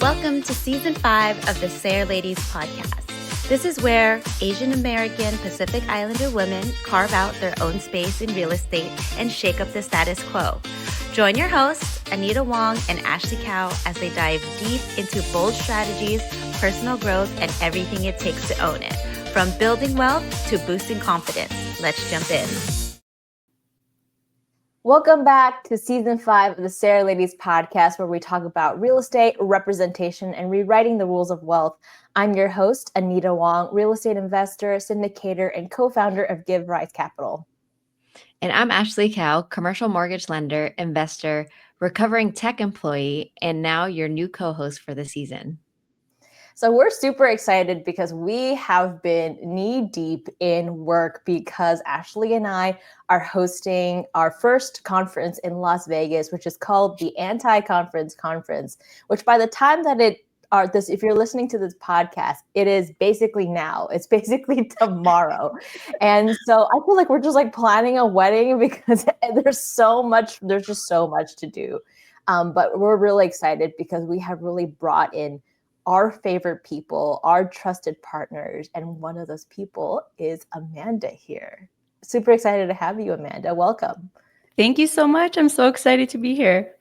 Welcome to Season 5 of the SARE Ladies podcast. This is where Asian American Pacific Islander women carve out their own space in real estate and shake up the status quo. Join your hosts, Anita Wong and Ashley Cow, as they dive deep into bold strategies, personal growth, and everything it takes to own it. From building wealth to boosting confidence. Let's jump in. Welcome back to Season 5 of the SARE Ladies podcast, where we talk about real estate, representation, and rewriting the rules of wealth. I'm your host, Anita Wong, real estate investor, syndicator, and co-founder of Give Rise Capital. And I'm Ashley Cow, commercial mortgage lender, investor, recovering tech employee, and now your new co-host for the season. So we're super excited because we have been knee deep in work because Ashley and I are hosting our first conference in Las Vegas, which is called the Anti-Conference Conference, which by the time that if you're listening to this podcast, it is basically now. It's basically tomorrow. And so I feel like we're just like planning a wedding because there's just so much to do. But we're really excited because we have really brought in our favorite people, our trusted partners. And one of those people is Amanda here. Super excited to have you, Amanda. Welcome. Thank you so much. I'm so excited to be here.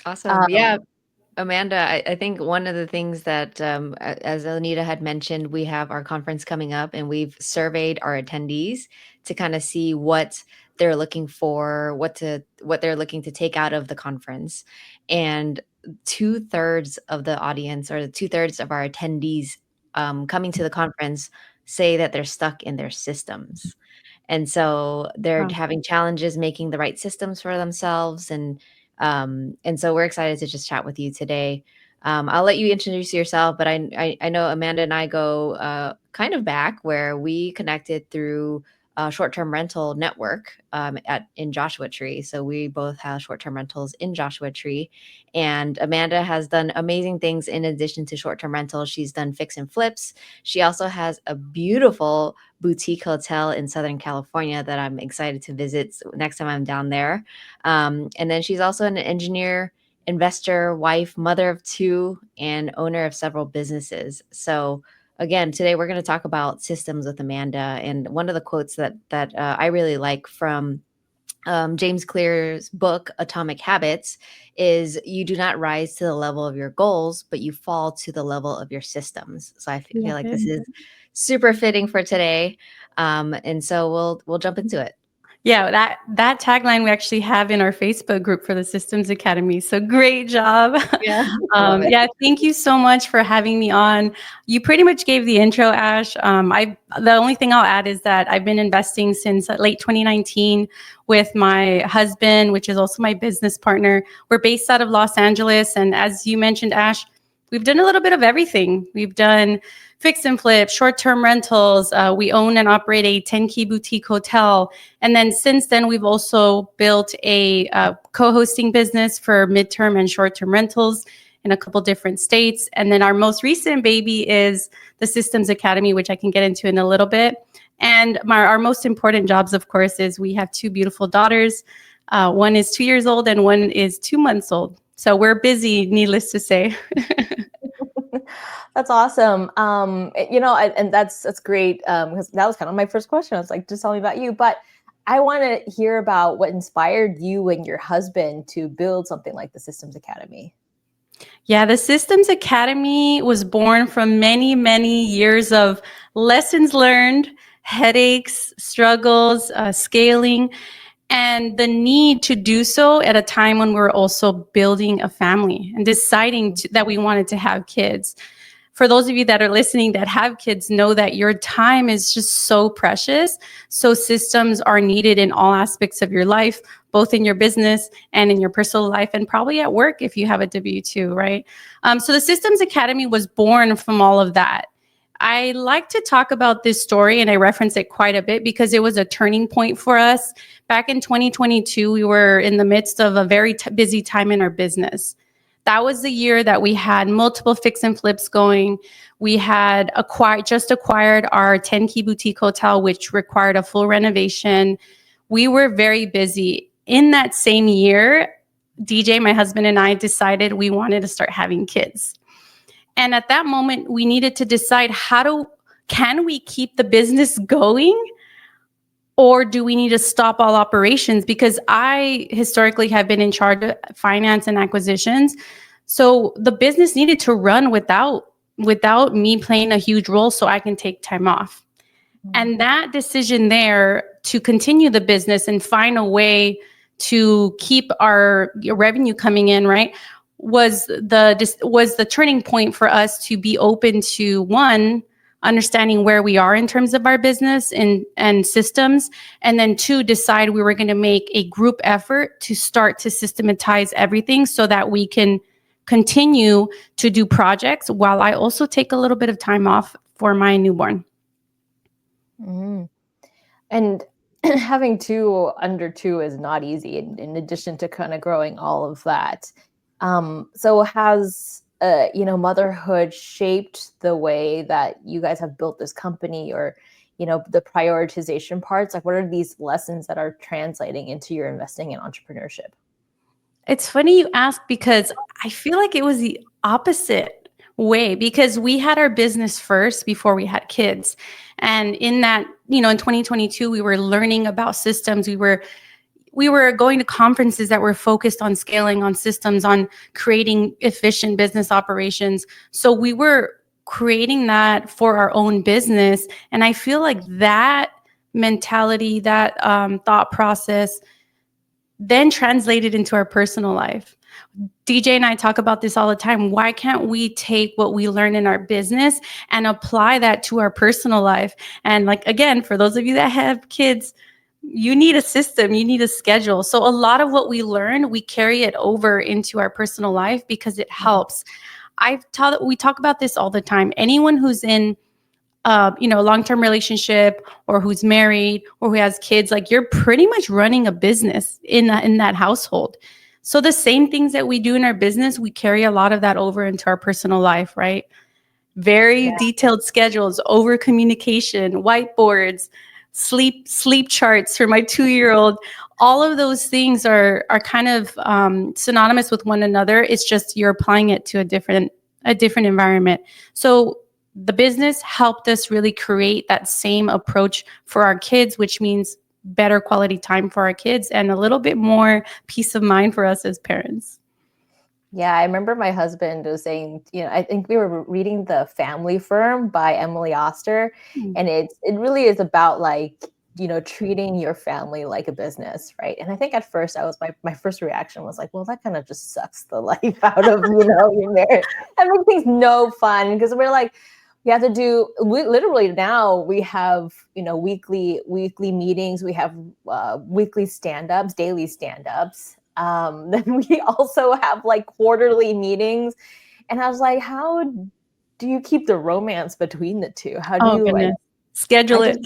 Awesome. Yeah. Amanda, I think one of the things that, as Anita had mentioned, we have our conference coming up and we've surveyed our attendees to kind of see what they're looking for, what they're looking to take out of the conference. And 2/3 of the audience, or 2/3 of our attendees coming to the conference, say that they're stuck in their systems. And so they're having challenges making the right systems for themselves. And so we're excited to just chat with you today. I'll let you introduce yourself, but I know Amanda and I go kind of back, where we connected through a short-term rental network in Joshua Tree. So we both have short-term rentals in Joshua Tree. And Amanda has done amazing things in addition to short-term rentals. She's done fix and flips. She also has a beautiful boutique hotel in Southern California that I'm excited to visit next time I'm down there. And then she's also an engineer, investor, wife, mother of 2, and owner of several businesses. So again, today we're going to talk about systems with Amanda. And one of the quotes that I really like from James Clear's book, Atomic Habits, is you do not rise to the level of your goals, but you fall to the level of your systems. So I feel like this is super fitting for today. And so we'll jump into it. Yeah, that tagline we actually have in our Facebook group for the Systems Academy. So great job. Yeah. Thank you so much for having me on. You pretty much gave the intro, Ash. The only thing I'll add is that I've been investing since late 2019 with my husband, which is also my business partner. We're based out of Los Angeles. And as you mentioned, Ash, we've done a little bit of everything. We've done fix and flip, short-term rentals. We own and operate a 10-key boutique hotel. And then since then, we've also built a co-hosting business for midterm and short-term rentals in a couple different states. And then our most recent baby is the Systems Academy, which I can get into in a little bit. And our most important jobs, of course, is we have 2 beautiful daughters. One is 2 years old and one is 2 months old. So we're busy, needless to say. That's awesome. And that's great. Because that was kind of my first question. I was like, just tell me about you. But I want to hear about what inspired you and your husband to build something like the Systems Academy. Yeah, the Systems Academy was born from many, many years of lessons learned, headaches, struggles, scaling, and the need to do so at a time when we're also building a family and deciding that we wanted to have kids. For those of you that are listening that have kids, know that your time is just so precious. So systems are needed in all aspects of your life, both in your business and in your personal life, and probably at work if you have a W-2, right? So the Systems Academy was born from all of that. I like to talk about this story, and I reference it quite a bit because it was a turning point for us. Back in 2022, we were in the midst of a very busy time in our business. That was the year that we had multiple fix and flips going. We had just acquired our 10-key boutique hotel, which required a full renovation. We were very busy. In that same year, DJ, my husband, and I decided we wanted to start having kids. And at that moment, we needed to decide can we keep the business going, or do we need to stop all operations? Because I historically have been in charge of finance and acquisitions. So the business needed to run without me playing a huge role so I can take time off. And that decision there to continue the business and find a way to keep our revenue coming in, right, was the turning point for us to be open to, one, understanding where we are in terms of our business and systems, and then two, decide we were going to make a group effort to start to systematize everything so that we can continue to do projects while I also take a little bit of time off for my newborn. Mm. And having two under two is not easy, in addition to kind of growing all of that. So has motherhood shaped the way that you guys have built this company, or the prioritization parts? Like, what are these lessons that are translating into your investing in entrepreneurship? It's funny you ask, because I feel like it was the opposite way, because we had our business first before we had kids. And in that, in 2022, we were learning about systems. We were going to conferences that were focused on scaling, on systems, on creating efficient business operations. So we were creating that for our own business. And I feel like that mentality, that thought process then translated into our personal life. DJ and I talk about this all the time. Why can't we take what we learn in our business and apply that to our personal life? And like, again, for those of you that have kids, you need a system, you need a schedule. So a lot of what we learn, we carry it over into our personal life because it helps. We talk about this all the time. Anyone who's in a long-term relationship, or who's married, or who has kids, like, you're pretty much running a business in that household. So the same things that we do in our business, we carry a lot of that over into our personal life, right? Very detailed schedules, over communication, whiteboards, sleep charts for my 2-year-old. All of those things are kind of synonymous with one another. It's just you're applying it to a different environment. So the business helped us really create that same approach for our kids, which means better quality time for our kids and a little bit more peace of mind for us as parents. Yeah, I remember my husband was saying, I think we were reading The Family Firm by Emily Oster, and it really is about, like, treating your family like a business, right? And I think at first my first reaction was like, well, that kind of just sucks the life out of your marriage. That makes things no fun, because we're like, we have to literally now we have weekly meetings, we have weekly stand-ups, daily stand-ups. Then we also have like quarterly meetings, and I was like, how do you keep the romance between the two? How do you goodness. Schedule it?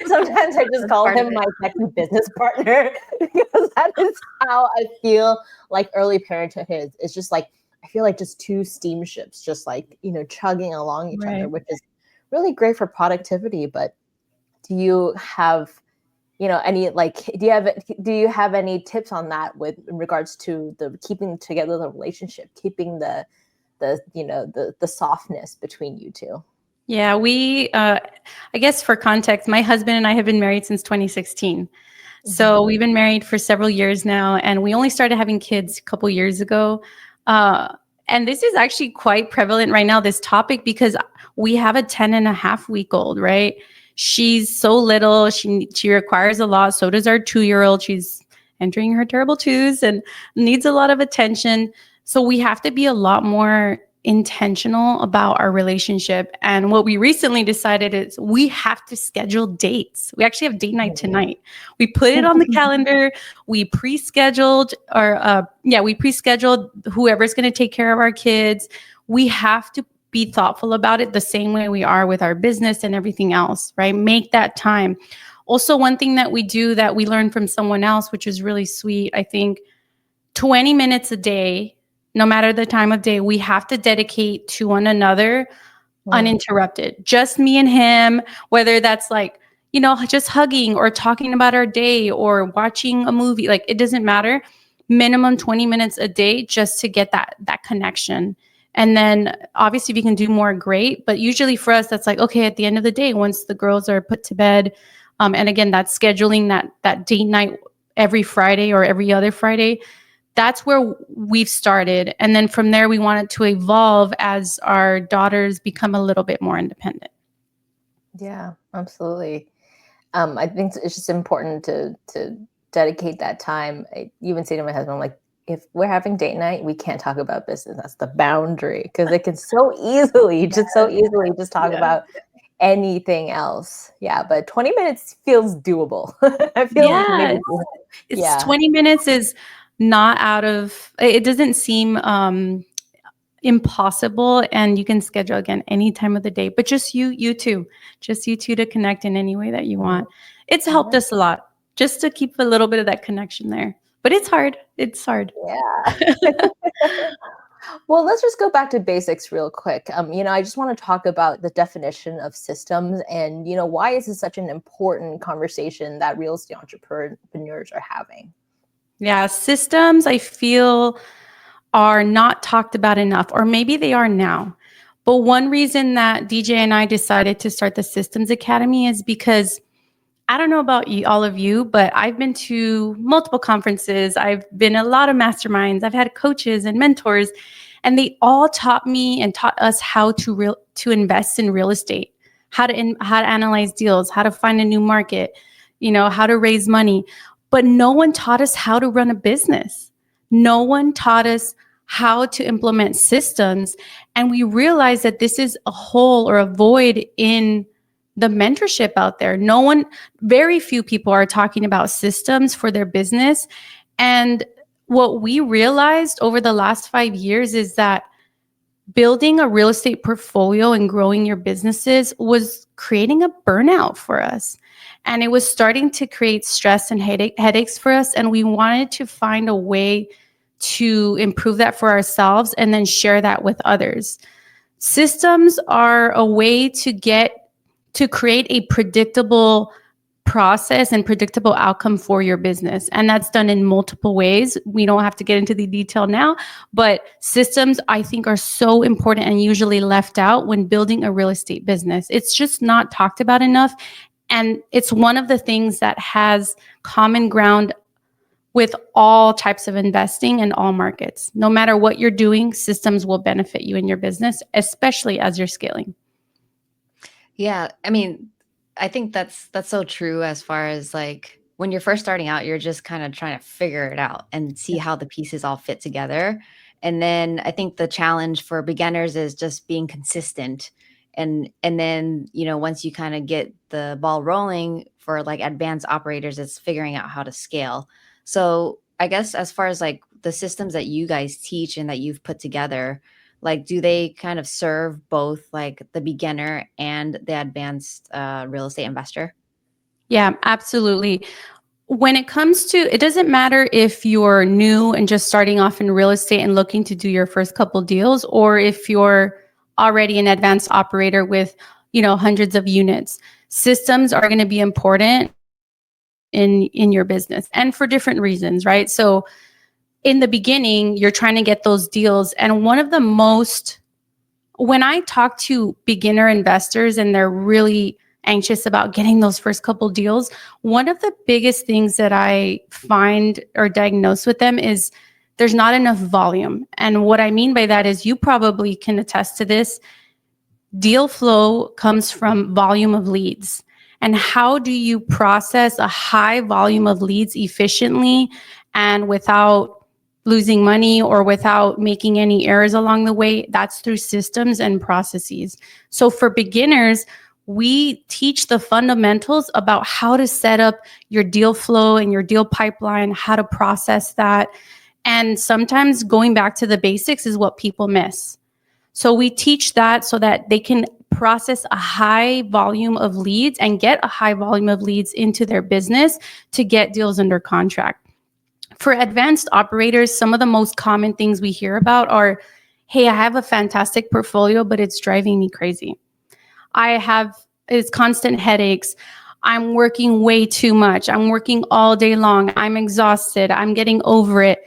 Sometimes I just call him my second business partner, because that is how I feel like early parenthood is. It's just like, I feel like just two steamships, just like, chugging along each other, which is really great for productivity. But do you have, any, like, do you have any tips on that in regards to the keeping together the relationship, keeping the softness between you two? Yeah, I guess for context, my husband and I have been married since 2016. So we've been married for several years now, and we only started having kids a couple years ago. And this is actually quite prevalent right now, this topic, because we have a 10.5-week-old, right? She's so little. She requires a lot. So does our 2-year-old. She's entering her terrible twos and needs a lot of attention. So we have to be a lot more intentional about our relationship. And what we recently decided is we have to schedule dates. We actually have date night tonight. We put it on the calendar. We pre-scheduled whoever's going to take care of our kids. We have to be thoughtful about it the same way we are with our business and everything else, right? Make that time. Also, one thing that we do that we learned from someone else, which is really sweet, I think 20 minutes a day, no matter the time of day, we have to dedicate to one another uninterrupted. Just me and him, whether that's like, just hugging or talking about our day or watching a movie, like, it doesn't matter. minimum 20 minutes a day just to get that connection. And then obviously if you can do more, great. But usually for us, that's like, okay, at the end of the day, once the girls are put to bed, and again, that's scheduling that date night every Friday or every other Friday. That's where we've started. And then from there, we want it to evolve as our daughters become a little bit more independent. Yeah, absolutely. I think it's just important to dedicate that time. I even say to my husband, I'm like, if we're having date night, we can't talk about business. That's the boundary, because they can so easily just talk about anything else. Yeah, but 20 minutes feels doable. I feel Yeah, maybe, it's 20 minutes is not out of, it doesn't seem impossible, and you can schedule again any time of the day, but just you two to connect in any way that you want. It's helped us a lot just to keep a little bit of that connection there, but it's hard. Yeah. Well, let's just go back to basics real quick. I just want to talk about the definition of systems, and why is this such an important conversation that real estate entrepreneurs are having? Yeah, systems, I feel, are not talked about enough, or maybe they are now. But one reason that DJ and I decided to start the Systems Academy is because I don't know about you, all of you, but I've been to multiple conferences. I've been a lot of masterminds. I've had coaches and mentors, and they all taught me and taught us how to invest in real estate, how to analyze deals, how to find a new market, how to raise money. But no one taught us how to run a business. No one taught us how to implement systems. And we realized that this is a hole or a void in the mentorship out there. Very few people are talking about systems for their business. And what we realized over the last 5 years is that building a real estate portfolio and growing your businesses was creating a burnout for us. And it was starting to create stress and headaches for us. And we wanted to find a way to improve that for ourselves and then share that with others. Systems are a way to create a predictable process and predictable outcome for your business. And that's done in multiple ways. We don't have to get into the detail now, but systems, I think, are so important and usually left out when building a real estate business. It's just not talked about enough. And it's one of the things that has common ground with all types of investing in all markets. No matter what you're doing, systems will benefit you in your business, especially as you're scaling. Yeah, I mean, I think that's so true as far as like when you're first starting out, you're just kind of trying to figure it out and see how the pieces all fit together. And then I think the challenge for beginners is just being consistent. And then, once you kind of get the ball rolling for like advanced operators, it's figuring out how to scale. So I guess as far as like the systems that you guys teach and that you've put together, like, do they kind of serve both like the beginner and the advanced real estate investor? Yeah, absolutely. When it comes to, it doesn't matter if you're new and just starting off in real estate and looking to do your first couple deals, or if you're already an advanced operator with, hundreds of units. Systems are going to be important in your business, and for different reasons, right? So in the beginning, you're trying to get those deals. And when I talk to beginner investors and they're really anxious about getting those first couple deals, one of the biggest things that I find or diagnose with them is there's not enough volume. And what I mean by that is, you probably can attest to this. Deal flow comes from volume of leads. And how do you process a high volume of leads efficiently and without losing money or without making any errors along the way? That's through systems and processes. So for beginners, we teach the fundamentals about how to set up your deal flow and your deal pipeline, how to process that. And sometimes going back to the basics is what people miss. So we teach that so that they can process a high volume of leads and get a high volume of leads into their business to get deals under contract. For advanced operators, some of the most common things we hear about are, hey, I have a fantastic portfolio, but it's driving me crazy. It's constant headaches. I'm working way too much. I'm working all day long. I'm exhausted. I'm getting over it.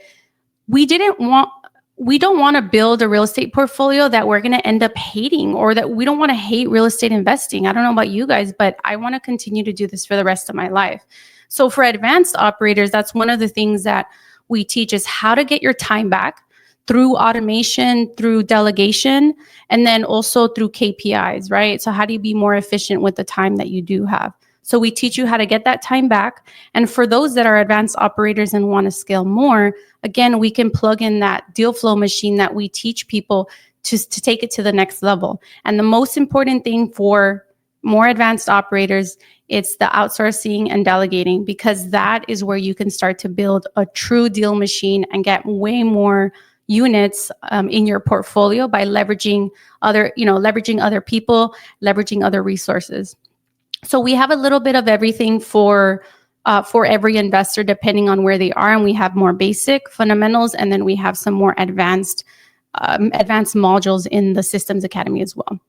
we don't want to build a real estate portfolio that we're going to end up hating, or that we don't want to hate real estate investing. I don't know about you guys, but I want to continue to do this for the rest of my life. So for advanced operators, that's one of the things that we teach, is how to get your time back through automation, through delegation, and then also through KPIs, right? So how do you be more efficient with the time that you do have? So we teach you how to get that time back. And for those that are advanced operators and want to scale more, again, we can plug in that deal flow machine that we teach people to take it to the next level. And the most important thing for more advanced operators, it's the outsourcing and delegating, because that is where you can start to build a true deal machine and get way more units in your portfolio by leveraging other people, leveraging other resources. So we have a little bit of everything for every investor, depending on where they are. And we have more basic fundamentals, and then we have some more advanced modules in the Systems Academy as well.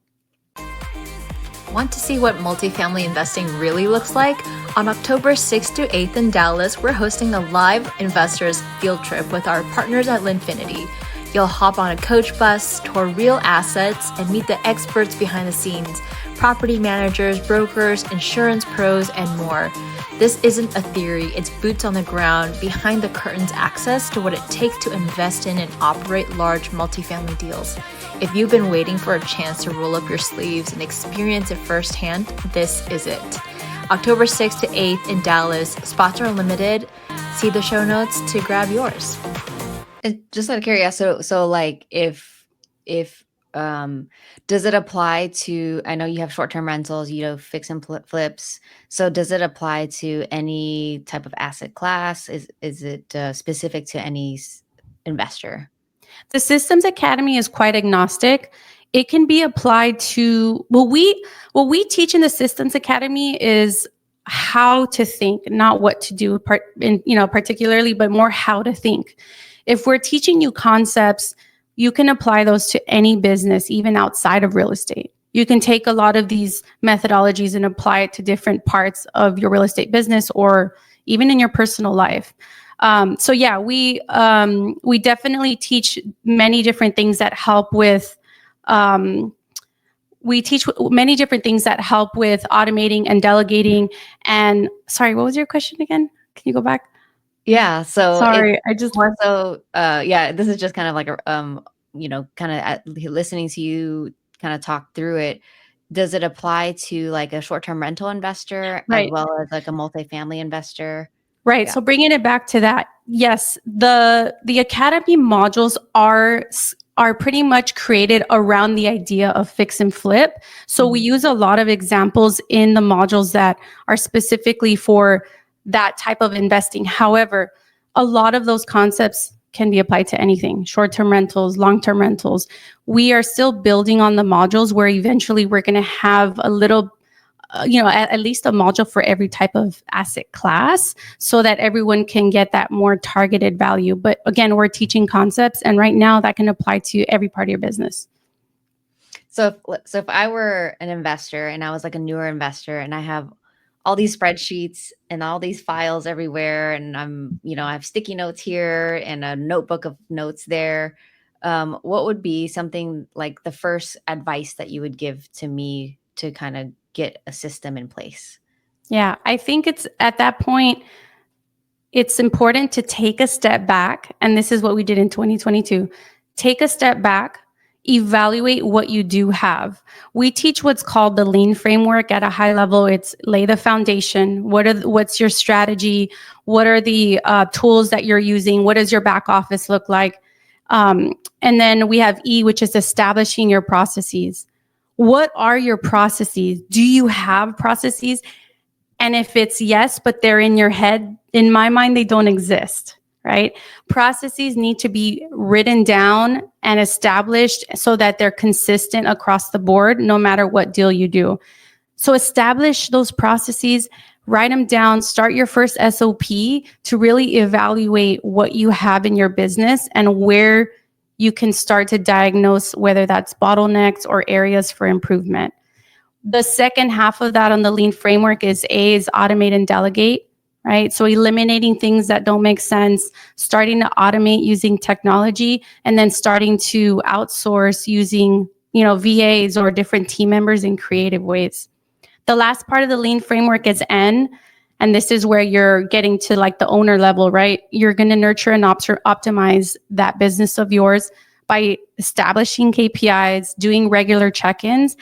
Want to see what multifamily investing really looks like? On October 6th to 8th in Dallas, we're hosting a live investors field trip with our partners at Linfinity. You'll hop on a coach bus, tour real assets, and meet the experts behind the scenes, property managers, brokers, insurance pros, and more. This isn't a theory, it's boots on the ground, behind the curtains access to what it takes to invest in and operate large multifamily deals. If you've been waiting for a chance to roll up your sleeves and experience it firsthand, this is it. October 6th to 8th in Dallas. Spots are limited. See the show notes to grab yours. Just out of curiosity, so like if does it apply to, I know you have short-term rentals, fix and flips. So does it apply to any type of asset class? Is it specific to any investor? The Systems Academy is quite agnostic. It can be applied to, what we teach in the Systems Academy is how to think, not what to do, particularly, but more how to think. If we're teaching you concepts, you can apply those to any business, even outside of real estate. You can take a lot of these methodologies and apply it to different parts of your real estate business, or even in your personal life. So yeah, we definitely teach many different things that help with, automating and delegating. And sorry, what was your question again? Can you go back? Yeah. So sorry, this is just kind of like listening to you kind of talk through it. Does it apply to like a short-term rental investor, right, as well as like a multifamily investor? Right. Yeah. So bringing it back to that, yes, the Academy modules are pretty much created around the idea of fix and flip. So we use a lot of examples in the modules that are specifically for that type of investing. However, a lot of those concepts can be applied to anything, short-term rentals, long-term rentals. We are still building on the modules where eventually we're going to have a little, at least a module for every type of asset class, so that everyone can get that more targeted value. But again, we're teaching concepts, and right now that can apply to every part of your business. So if I were an investor and I was like a newer investor and I have all these spreadsheets and all these files everywhere, and I have sticky notes here and a notebook of notes there, what would be something like the first advice that you would give to me to kind of get a system in place? Yeah, I think it's at that point, it's important to take a step back. And this is what we did in 2022. Take a step back, evaluate what you do have. We teach what's called the lean framework at a high level. It's lay the foundation. What's your strategy? What are the tools that you're using? What does your back office look like? And then we have E, which is establishing your processes. What are your processes? Do you have processes? And if it's yes, but they're in your head, in my mind, they don't exist. Right? Processes need to be written down and established so that they're consistent across the board, no matter what deal you do. So establish those processes, write them down, start your first SOP to really evaluate what you have in your business and where you can start to diagnose whether that's bottlenecks or areas for improvement. The second half of that on the lean framework is A, is automate and delegate. right? So eliminating things that don't make sense, starting to automate using technology, and then starting to outsource using, VAs or different team members in creative ways. The last part of the lean framework is N. And this is where you're getting to like the owner level, right? You're going to nurture and optimize that business of yours by establishing KPIs, doing regular check-ins,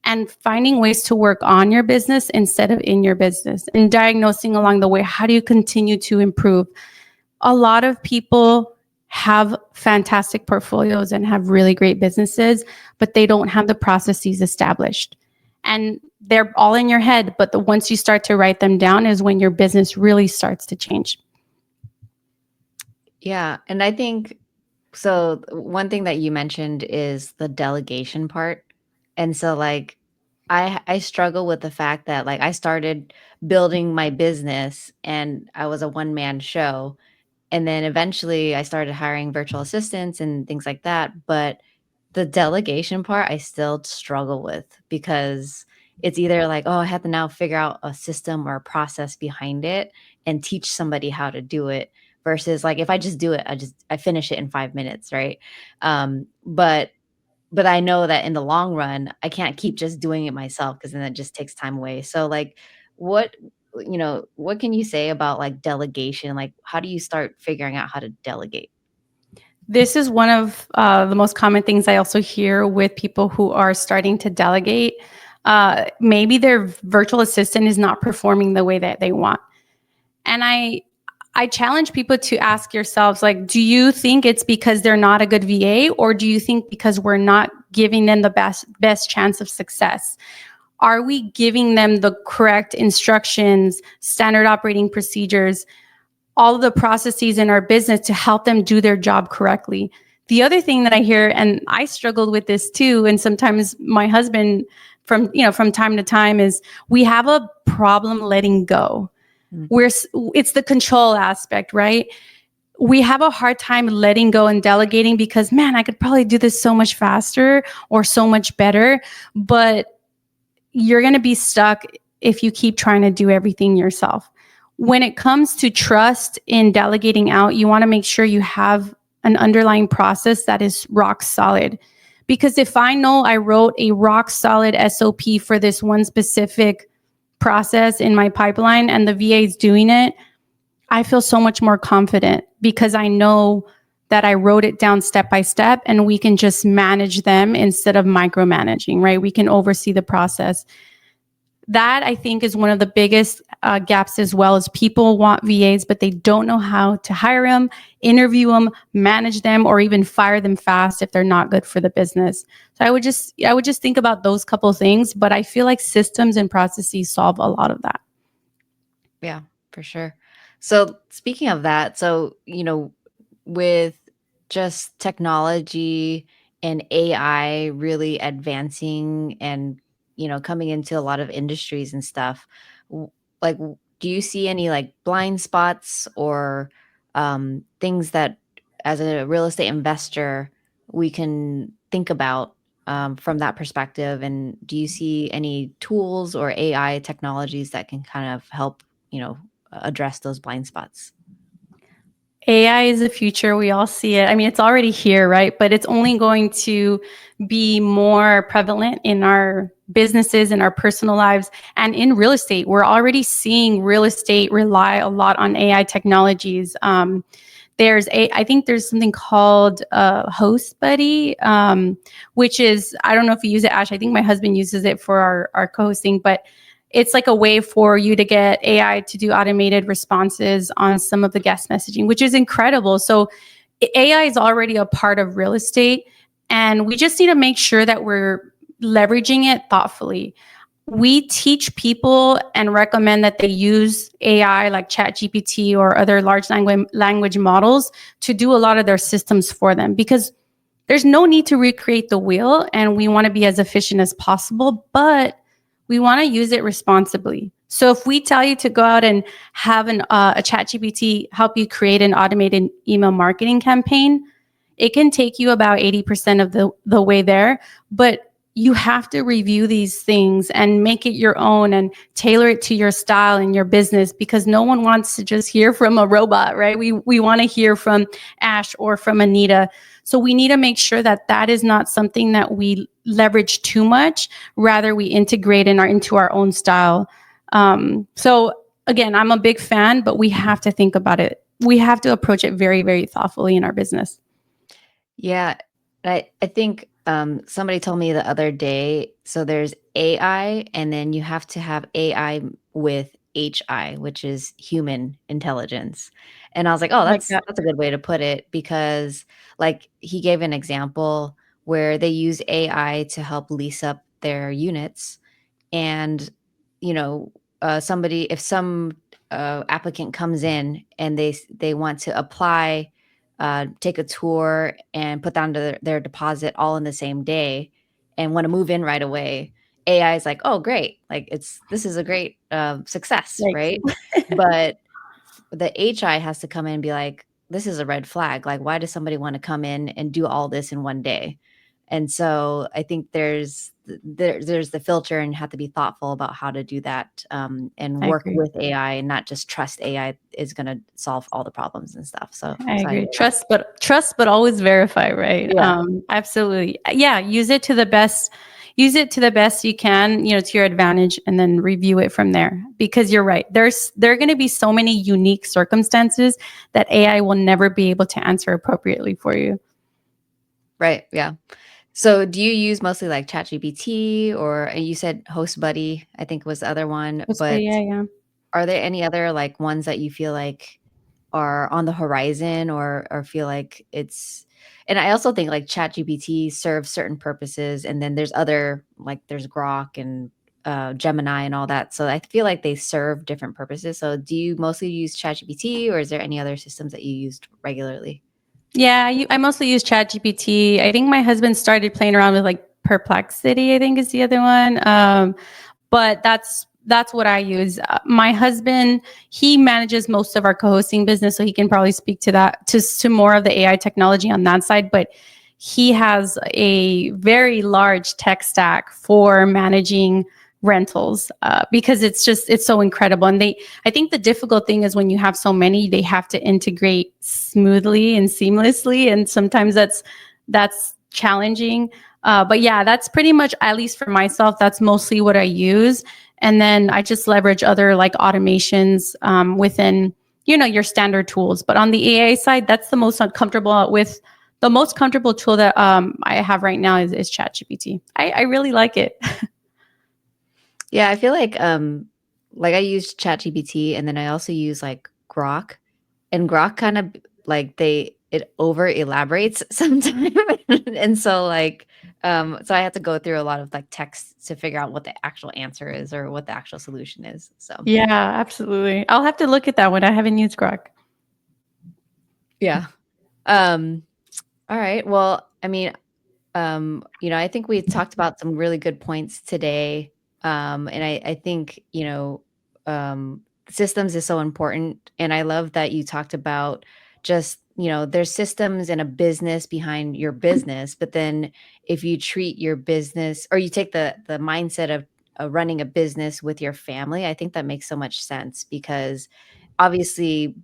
and finding ways to work on your business instead of in your business, and diagnosing along the way, how do you continue to improve? A lot of people have fantastic portfolios and have really great businesses, but they don't have the processes established. And they're all in your head, but once you start to write them down is when your business really starts to change. Yeah. And I think, so one thing that you mentioned is the delegation part. And so like, I struggle with the fact that like I started building my business and I was a one-man show. And then eventually I started hiring virtual assistants and things like that. But the delegation part, I still struggle with, because it's either like, oh, I have to now figure out a system or a process behind it and teach somebody how to do it, versus like if I just do it, I finish it in 5 minutes, right? But I know that in the long run, I can't keep just doing it myself, because then it just takes time away. So like, what what can you say about like delegation? Like, how do you start figuring out how to delegate? This is one of the most common things I also hear with people who are starting to delegate. Maybe their virtual assistant is not performing the way that they want. And I challenge people to ask yourselves, like, do you think it's because they're not a good VA, or do you think because we're not giving them the best chance of success? Are we giving them the correct instructions, standard operating procedures, all of the processes in our business to help them do their job correctly? The other thing that I hear, and I struggled with this too, and sometimes my husband from time to time, is we have a problem letting go. It's the control aspect, right? We have a hard time letting go and delegating because, man, I could probably do this so much faster or so much better, but you're going to be stuck if you keep trying to do everything yourself. When it comes to trust in delegating out, you want to make sure you have an underlying process that is rock solid. Because if I know I wrote a rock solid SOP for this one specific process in my pipeline and the VA is doing it, I feel so much more confident because I know that I wrote it down step by step, and we can just manage them instead of micromanaging, right? We can oversee the process. That, I think, is one of the biggest gaps as well, as people want VAs, but they don't know how to hire them, interview them, manage them, or even fire them fast if they're not good for the business. So I would just think about those couple of things, but I feel like systems and processes solve a lot of that. Yeah, for sure. So speaking of that, so, with just technology and AI really advancing and, coming into a lot of industries and stuff, like, do you see any like blind spots or things that as a real estate investor we can think about from that perspective? And do you see any tools or AI technologies that can kind of help, address those blind spots? AI is the future. We all see it. I mean, it's already here, right? But it's only going to be more prevalent in our businesses, in our personal lives, and in real estate. We're already seeing real estate rely a lot on AI technologies. I think there's something called Host Buddy, which is, I don't know if you use it, Ash. I think my husband uses it for our co-hosting, but it's like a way for you to get AI to do automated responses on some of the guest messaging, which is incredible. So AI is already a part of real estate, and we just need to make sure that we're leveraging it thoughtfully. We teach people and recommend that they use AI like ChatGPT or other large language models to do a lot of their systems for them, because there's no need to recreate the wheel, and we want to be as efficient as possible, but we want to use it responsibly. So if we tell you to go out and have a ChatGPT help you create an automated email marketing campaign, it can take you about 80% of the way there. But you have to review these things and make it your own and tailor it to your style and your business, because no one wants to just hear from a robot, right? We want to hear from Ash or from Anita. So we need to make sure that that is not something that we leverage too much. Rather, we integrate into our own style. So again, I'm a big fan, but we have to think about it. We have to approach it very, very thoughtfully in our business. Yeah, I think somebody told me the other day, so there's AI, and then you have to have AI with HI, which is human intelligence. And I was like, oh, Like that's that. that's a good way to put it, because like he gave an example where they use AI to help lease up their units, and you know, somebody, if some applicant comes in and they want to apply, take a tour and put down their deposit all in the same day and want to move in right away, AI is like, oh great, like this is a great success, Yikes. right? But the HI has to come in and be like, this is a red flag. Like, why does somebody want to come in and do all this in one day? And so I think there's the filter, and have to be thoughtful about how to do that, and I work agree. with AI and not just trust AI is going to solve all the problems and stuff. So I I agree. hear that. Trust, but always verify, right? Yeah. Absolutely. Yeah. Use it to the best. Use it to the best you can, to your advantage, and then review it from there. Because you're right. There are going to be so many unique circumstances that AI will never be able to answer appropriately for you. Right. Yeah. So do you use mostly like ChatGPT, or you said Host Buddy, I think was the other one, but Yeah. are there any other like ones that you feel like are on the horizon, or feel like it's, and I also think like ChatGPT serves certain purposes, and then there's other, like there's Grok and Gemini and all that. So I feel like they serve different purposes. So do you mostly use ChatGPT, or is there any other systems that you used regularly? Yeah, I mostly use ChatGPT. I think my husband started playing around with like Perplexity, I think is the other one. But that's what I use. My husband, he manages most of our co-hosting business, so he can probably speak to that, to more of the AI technology on that side. But he has a very large tech stack for managing rentals, because it's so incredible. And I think the difficult thing is when you have so many, they have to integrate smoothly and seamlessly, and sometimes that's challenging. But yeah, that's pretty much, at least for myself, that's mostly what I use. And then I just leverage other like automations within, your standard tools. But on the AI side, that's the most comfortable tool that I have right now is ChatGPT. I really like it. Yeah, I feel like I use ChatGPT, and then I also use like Grok, and Grok kind of like it over elaborates sometimes. And so like so I have to go through a lot of like text to figure out what the actual answer is, or what the actual solution is. So Yeah, absolutely. I'll have to look at that one. I haven't used Grok. yeah. Um all right. Well, I mean, I think we talked about some really good points today. And I think, systems is so important. And I love that you talked about just, there's systems in a business behind your business, but then if you treat your business, or you take the mindset of running a business with your family, I think that makes so much sense, because obviously,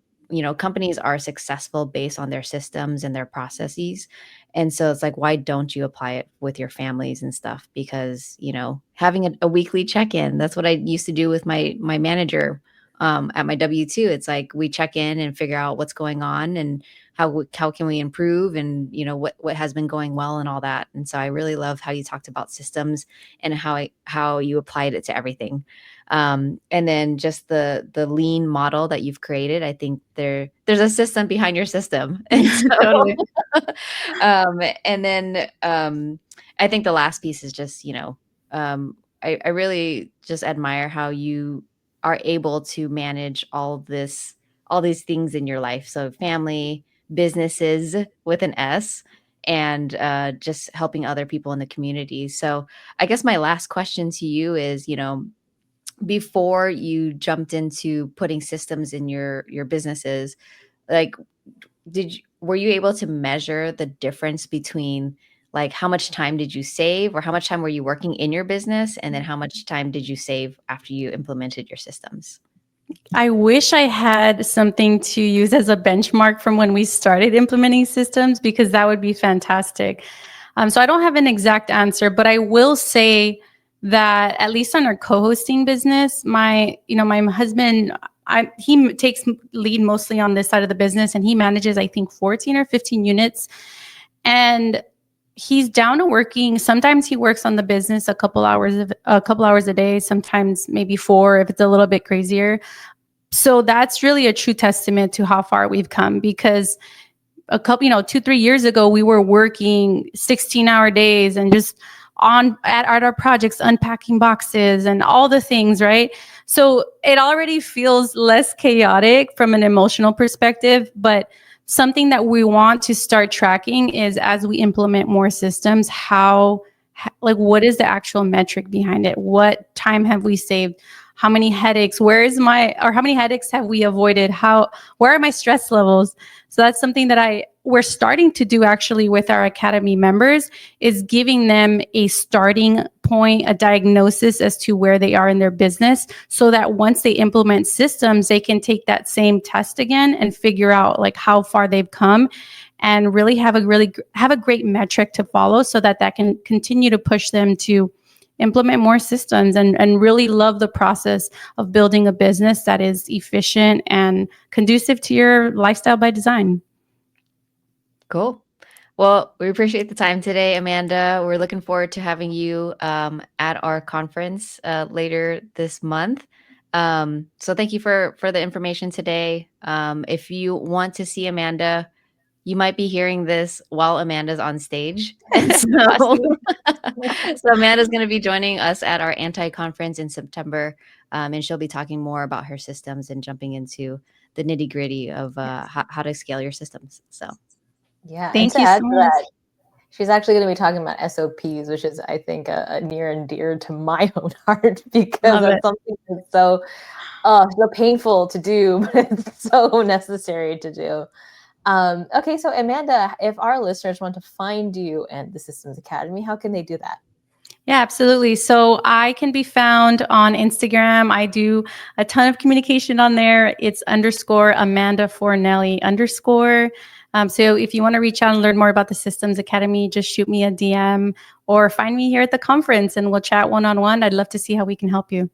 companies are successful based on their systems and their processes. And so it's like, why don't you apply it with your families and stuff? Because, having a weekly check-in, that's what I used to do with my manager at my W-2. It's like we check in and figure out what's going on, and how can we improve, and what has been going well and all that. And so I really love how you talked about systems, and how you applied it to everything. And then just the lean model that you've created. I think there's a system behind your system. And so Totally. and then I think the last piece is just, I really just admire how you are able to manage all these things in your life. So family, businesses with an S, and just helping other people in the community. So I guess my last question to you is, before you jumped into putting systems in your businesses, like were you able to measure the difference between like how much time did you save, or how much time were you working in your business? And then how much time did you save after you implemented your systems? I wish I had something to use as a benchmark from when we started implementing systems, because that would be fantastic. So I don't have an exact answer, but I will say that at least on our co-hosting business, my husband, he takes lead mostly on this side of the business, and he manages, I think, 14 or 15 units. And he's down to working. Sometimes he works on the business a couple hours a day, sometimes maybe 4 if it's a little bit crazier. So that's really a true testament to how far we've come, because a couple, 2-3 years ago, we were working 16-hour days and just at our projects, unpacking boxes and all the things, right? So it already feels less chaotic from an emotional perspective, but something that we want to start tracking is, as we implement more systems, what is the actual metric behind it? What time have we saved? How many headaches? How many headaches have we avoided? Where are my stress levels? So that's something that we're starting to do actually with our Academy members, is giving them a starting point, a diagnosis as to where they are in their business, so that once they implement systems, they can take that same test again and figure out like how far they've come, and really have a great metric to follow, so that can continue to push them to implement more systems and really love the process of building a business that is efficient and conducive to your lifestyle by design. Cool. Well, we appreciate the time today, Amanda. We're looking forward to having you at our conference later this month. So thank you for the information today. If you want to see Amanda, you might be hearing this while Amanda's on stage. And so Amanda's going to be joining us at our anti-conference in September. And she'll be talking more about her systems and jumping into the nitty gritty of how to scale your systems. So yeah, thank you so much. She's actually going to be talking about SOPs, which is, I think, a near and dear to my own heart, because it's something that's so painful to do, but it's so necessary to do. Okay, so Amanda, if our listeners want to find you and the Systems Academy, how can they do that? Yeah, absolutely. So I can be found on Instagram. I do a ton of communication on there. It's _Amanda Fornelli _. So if you want to reach out and learn more about the Systems Academy, just shoot me a DM or find me here at the conference and we'll chat one-on-one. I'd love to see how we can help you.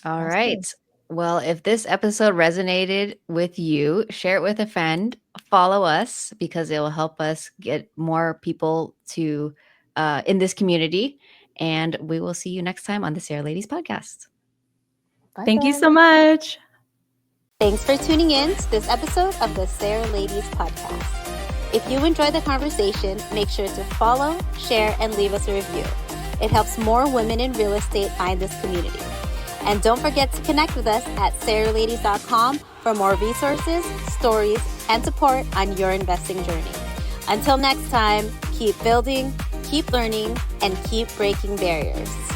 All right. Well, if this episode resonated with you, share it with a friend, follow us, because it will help us get more people to in this community. And we will see you next time on the SARE Ladies podcast. Bye, Thank you friends. so much. Thanks for tuning in to this episode of the SARE Ladies podcast. If you enjoyed the conversation, make sure to follow, share, and leave us a review. It helps more women in real estate find this community. And don't forget to connect with us at sareladies.com for more resources, stories, and support on your investing journey. Until next time, keep building, keep learning, and keep breaking barriers.